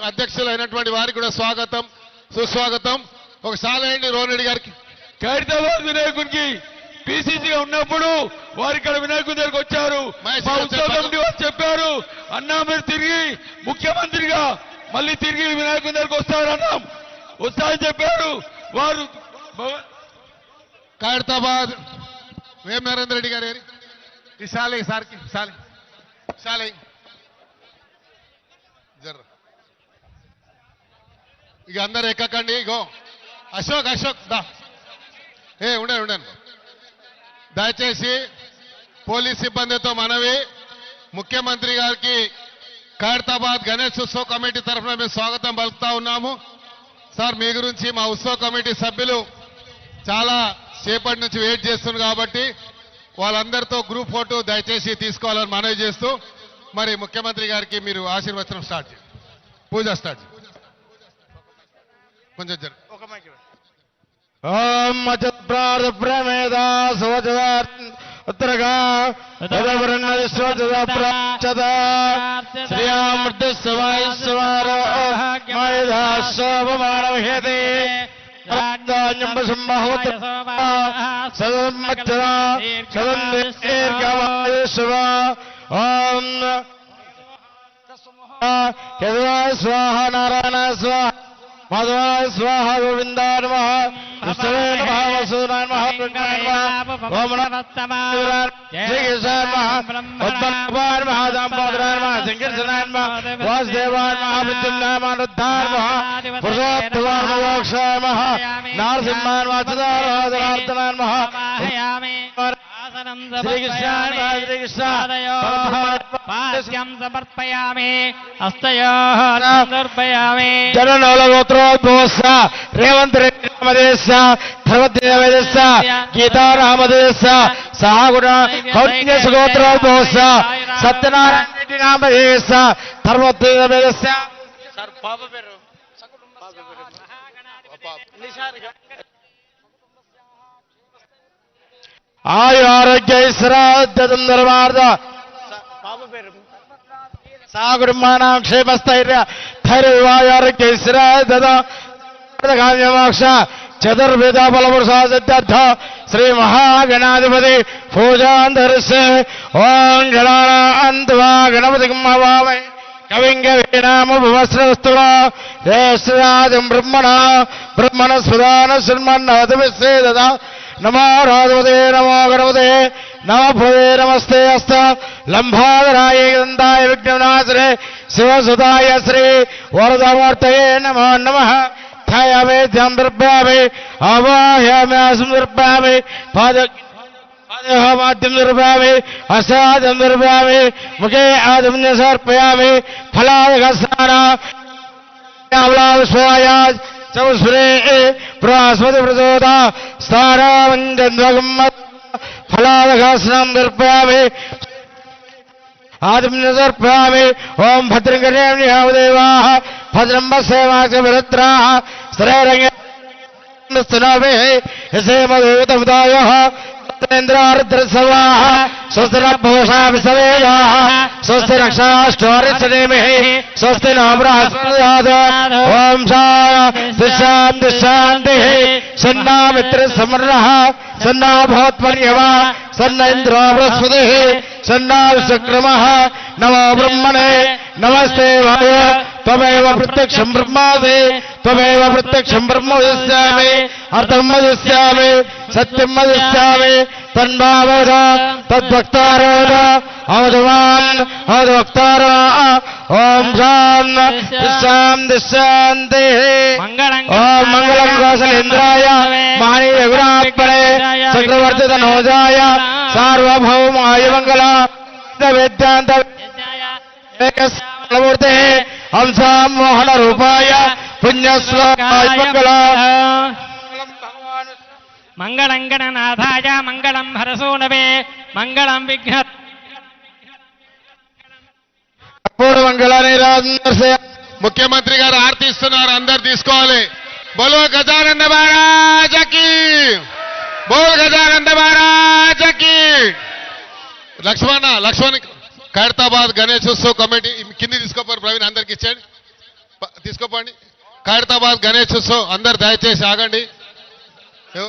అధ్యక్షులు అయినటువంటి వారికి కూడా స్వాగతం సుస్వాగతం. ఒకసారి అయింది రోహన్ రెడ్డి గారికి. ఖైరతాబాద్ వినాయకుడికి పిసిసిగా ఉన్నప్పుడు వారు ఇక్కడ వినాయకుడి దగ్గరకు వచ్చారు. మా ఉత్సవ కమిటీ వారు చెప్పారు, అన్నా మీరు తిరిగి ముఖ్యమంత్రిగా మళ్ళీ తిరిగి వినాయకుడి దగ్గరకు వస్తారన్నాం, వస్తారని చెప్పారు వారు. ఖైరతాబాద్ వేం నరేంద్ర రెడ్డి గారు ఈసారి సార్కి సాలి జర్ర ఇక అందరు ఎక్కకండి. ఇగో అశోక్ దా ఉండండి. దయచేసి పోలీస్ సిబ్బందితో మనవి, ముఖ్యమంత్రి గారికి ఖైరతాబాద్ గణేష్ ఉత్సవ కమిటీ తరఫున మేము స్వాగతం పలుకుతా ఉన్నాము. సార్ మీ గురించి మా ఉత్సవ కమిటీ సభ్యులు చాలా సేపటి నుంచి వెయిట్ చేస్తున్నారు కాబట్టి వాళ్ళందరితో గ్రూప్ ఫోటో దయచేసి తీసుకోవాలని మనవి చేస్తూ మరి ముఖ్యమంత్రి గారికి మీరు ఆశీర్వచనం స్టార్ట్ చేయండి, పూజ స్టార్ట్ చేయండి. కొంచెం జరు ఓం అచత్ప్రార్థ ప్రమేదా ఉత్తరగా శ్రీయామృతస్వాయస్వారోహేతే స్వాహ నారాయణ స్వాహ మాధవాయ స్వాహ గోవిందాయ నమః కృష్ణాయ నమః వసుదాయ నమః ఓం నమః శ్రీకృష్ణాయ నమః పద్మనాభాయ నమః దామోదరాయ నమః శంకర్షణాయ నమః వాసుదేవాయ నమః మృత్యుంజయాయ నమః రుద్రాయ నమః పురుషోత్తమాయ నమః మోక్షాయ నమః నారసింహాయ నమః జనార్దనాయ నమః సమర్పయామి హస్తయోః సమర్పయామి. జననోలగోత్రోద్భవస్య రేవంత్ రెడ్డి నామధేయస్య ధర్మదేవస్య గీతారామధేయస్య సహగుణ కౌన్యసుగోత్రోద్భవస్య సత్యనారాయణ రెడ్డి నామధేయస్య ధర్మదేవస్య సార్ పాప పేరు ఆరోగ్య శ్రాద్ధం నిర్మార్థ సాగురుమానాం క్షేమస్థైర్య ధైర్యవాయోగ్య శ్రాద్ధమోక్ష చతుర్వేద బలపురుషార్థ శ్రీ మహాగణాధిపతి పూజాంతరిస్తే ఓం గణానాన్వా గణపతి హవామై కవిం కవీనాముపవస్రవస్తురాజం బ్రహ్మణ స్ఫుదాన శృణ్మన్నవతమిశ్రేద నమో రాధవతే నమో గణపతే నమ భవే నమస్తే హస్త లంబాధరాయ దంతాయ విఘ్ననాశనే శివసుతాయ శ్రీ వరదమూర్తయే నమో నమః. ధ్యాయామి ధ్యానం దర్భయామి ఆవాహయామి ఆసం దర్భయామి పాదమాద్యం దర్భయామి హస్తాద్యం దర్భయామి ముఖే ఆదిమ్య సమర్పయామి ఫలాదఘస్నాన చౌశ్రే ప్రాస్మతి ప్రచోద స్థారామంజన్వగం ఫలాదఘాసనం దర్పయామి ఆదిమ్య సమర్పయామి. ఓం భద్రం కర్ణేమ్యావదేవాః భద్రం పశ్యేమాక్షభిరత్రాః శ్రేరంగేంద్రస్తనోభిః యసేమదూతముదాయః ఇంద్రారుద్రసవాః స్వస్తి నభూషా విసవేదాః స్వస్తి రక్షాష్టోరిచ్చనేమిః స్వస్తి నో బృహస్పతిర్దధాతు. ఓం శాంతిః సన్నా మిత్రసమర్ణః సన్నా భవత్మన్యవా సన్న ఇంద్రో బృహస్పతిః సన్నా విశ్వక్రమః నమో బ్రహ్మణే నమస్తే వాయ త్వమేవ ప్రత్యక్షం బ్రహ్మాసి త్వమేవ ప్రత్యక్షం బ్రహ్మ వదిష్యామి అర్థం వదిష్యామి సత్యం వదిష్యామి తన్మావద తద్వక్తారోద అవధవాన్ అవధవక్తారో. ఓం శాంతి. ఓం మంగళం కౌసలేంద్రాయ మహనీయ గుణాత్మనే చక్రవర్తి తనోజాయ సార్వభౌమాయ మంగళ వేదాంత మూర్తే హంసాం మోహన రూపాయ పుణ్యశ్లోకాయ మంగళ. మంగళం గణనాథాయ మంగళం హరసూనవే మంగళం విఘ్న ముఖ్యమంత్రి గారు ఆర్తిస్తున్నారు, అందరు తీసుకోవాలి. బోలో గజానంద మహారాజకి, బోల్ గజానంద మహారాజకి. లక్ష్మణ్ ఖైరతాబాద్ గణేష్ ఉత్సవ్ కమిటీ కింది తీసుకోపోరు ప్రవీణ్, అందరికి ఇచ్చేయండి. తీసుకోపోండి. ఖైరతాబాద్ గణేష్ ఉత్సవ్ అందరు దయచేసి ఆగండి.